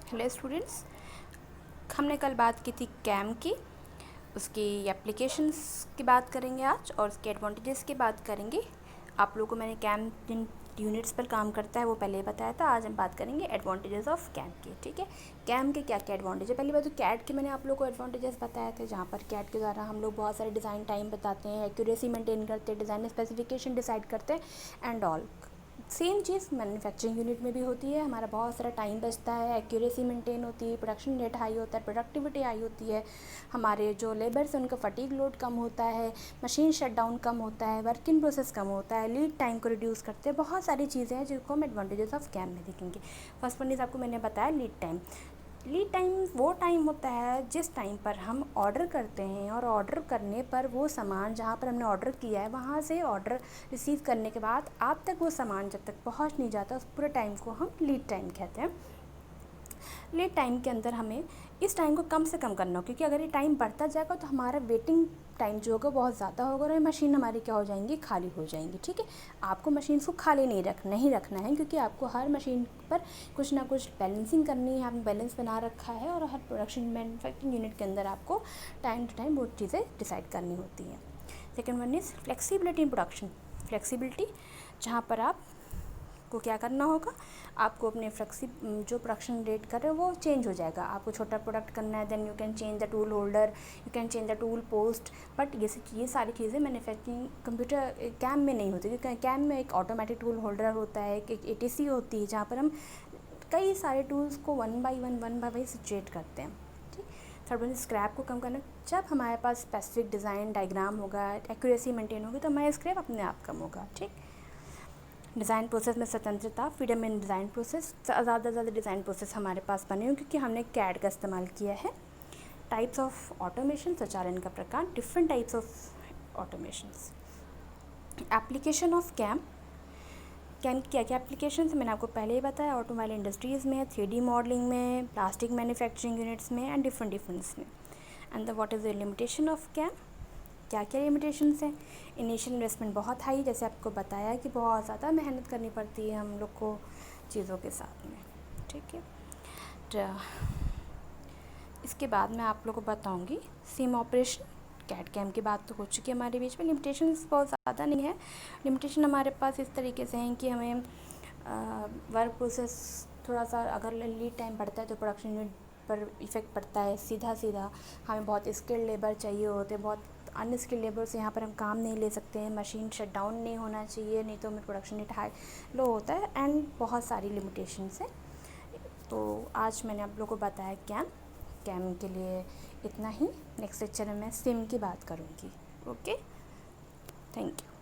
Hello students, हमने कल बात की थी कैम की, उसकी एप्लीकेशंस की बात करेंगे आज और उसके एडवांटेजेस की बात करेंगे। आप लोगों को मैंने कैम जिन यूनिट्स पर काम करता है वो पहले ही बताया था। आज हम बात करेंगे एडवांटेजेस ऑफ कैम की। ठीक है, कैम के क्या क्या एडवांटेज है। पहली बात तो कैट के मैंने आप लोगों को एडवांटेजेस बताए थे, जहाँ पर कैट के द्वारा हम लोग बहुत सारे डिज़ाइन टाइम बताते हैं, एक्यूरेसी मेंटेन करते हैं, डिज़ाइन स्पेसिफिकेशन डिसाइड करते हैं and all. Same cheese manufacturing unit में भी होती है। हमारा बहुत सारा टाइम बचता है, एक्यूरेसी मेंटेन होती है, प्रोडक्शन रेट हाई होता है, प्रोडक्टिविटी हाई होती है, हमारे जो लेबर्स हैं उनका फटीग लोड कम होता है, मशीन शटडाउन कम होता है, वर्क इन प्रोसेस कम होता है, लीड टाइम को रिड्यूस करते हैं। बहुत सारी चीज़ें हैं जिनको हम एडवांटेजेस ऑफ कैम में देखेंगे। फर्स्ट वन इज़ आपको मैंने बताया लीड टाइम। लीड टाइम वो टाइम होता है जिस टाइम पर हम ऑर्डर करते हैं और ऑर्डर करने पर वो सामान जहाँ पर हमने ऑर्डर किया है वहाँ से ऑर्डर रिसीव करने के बाद आप तक वो सामान जब तक पहुँच नहीं जाता, उस पूरे टाइम को हम लीड टाइम कहते हैं। लीड टाइम के अंदर हमें इस टाइम को कम से कम करना हो, क्योंकि अगर ये टाइम बढ़ता जाएगा तो हमारा वेटिंग टाइम जो होगा बहुत ज़्यादा होगा और मशीन हमारी क्या हो जाएंगी, खाली हो जाएंगी। ठीक है, आपको मशीन को खाली नहीं रखना है, क्योंकि आपको हर मशीन पर कुछ ना कुछ बैलेंसिंग करनी है। आपने बैलेंस बना रखा है और हर प्रोडक्शन मैन्युफैक्चरिंग यूनिट के अंदर आपको टाइम टू टाइम वो चीज़ें डिसाइड करनी होती हैं। Second one is flexibility in production. Flexibility, जहाँ पर आप को क्या करना होगा, आपको अपने जो प्रोडक्शन रेट कर रहे हो वो चेंज हो जाएगा। आपको छोटा प्रोडक्ट करना है, then you can change the tool holder, you can change the tool post. But ये सारी चीज़ें मैन्युफैक्चरिंग कंप्यूटर कैम में नहीं होती, क्योंकि कैम में एक ऑटोमेटिक टूल होल्डर होता है, एक ATC होती है, जहाँ पर हम कई सारे टूल्स को वन बाई वन सिचुएट करते हैं। ठीक, थर्ड वन स्क्रैप को कम करना। जब हमारे पास स्पेसिफिक डिज़ाइन डायग्राम होगा, एक्यूरेसी मेंटेन होगी, तो हमारा स्क्रैप अपने आप कम होगा। ठीक, डिज़ाइन प्रोसेस में स्वतंत्रता, फ्रीडम इन डिज़ाइन प्रोसेस। ज़्यादा से ज़्यादा डिज़ाइन प्रोसेस हमारे पास बने हुए क्योंकि हमने कैड का इस्तेमाल किया है। टाइप्स ऑफ ऑटोमेशन, स्वचालन का प्रकार, different types of automations. Application of CAM की क्या क्या एप्लीकेशन है मैंने आपको पहले ही बताया। ऑटोमोबाइल इंडस्ट्रीज़ में, 3D मॉडलिंग में, प्लास्टिक मैन्युफैक्चरिंग यूनिट्स में एंड डिफरेंट में। And the what is the limitation of CAM, क्या क्या लिमिटेशंस हैं। इनिशियल इन्वेस्टमेंट बहुत हाई, जैसे आपको बताया कि बहुत ज़्यादा मेहनत करनी पड़ती है हम लोग को चीज़ों के साथ में। ठीक है, तो इसके बाद मैं आप लोग को बताऊंगी सिम ऑपरेशन। कैड कैम की बात तो हो चुकी है हमारे बीच में। लिमिटेशंस बहुत ज़्यादा नहीं है। लिमिटेशन हमारे पास इस तरीके से हैं कि हमें वर्क प्रोसेस थोड़ा सा अगर लीड टाइम बढ़ता है तो प्रोडक्शन यूनिट पर इफ़ेक्ट पड़ता है सीधा। हमें बहुत स्किल्ड लेबर चाहिए होते हैं, बहुत अनस्किल्ड लेबर से यहाँ पर हम काम नहीं ले सकते हैं। मशीन शट डाउन नहीं होना चाहिए, नहीं तो हमें प्रोडक्शन रेट हाई लो होता है एंड बहुत सारी लिमिटेशंस हैं। तो आज मैंने आप लोगों को बताया कैम के लिए इतना ही। नेक्स्ट लेक्चर में मैं सिम की बात करूँगी। Okay, thank you.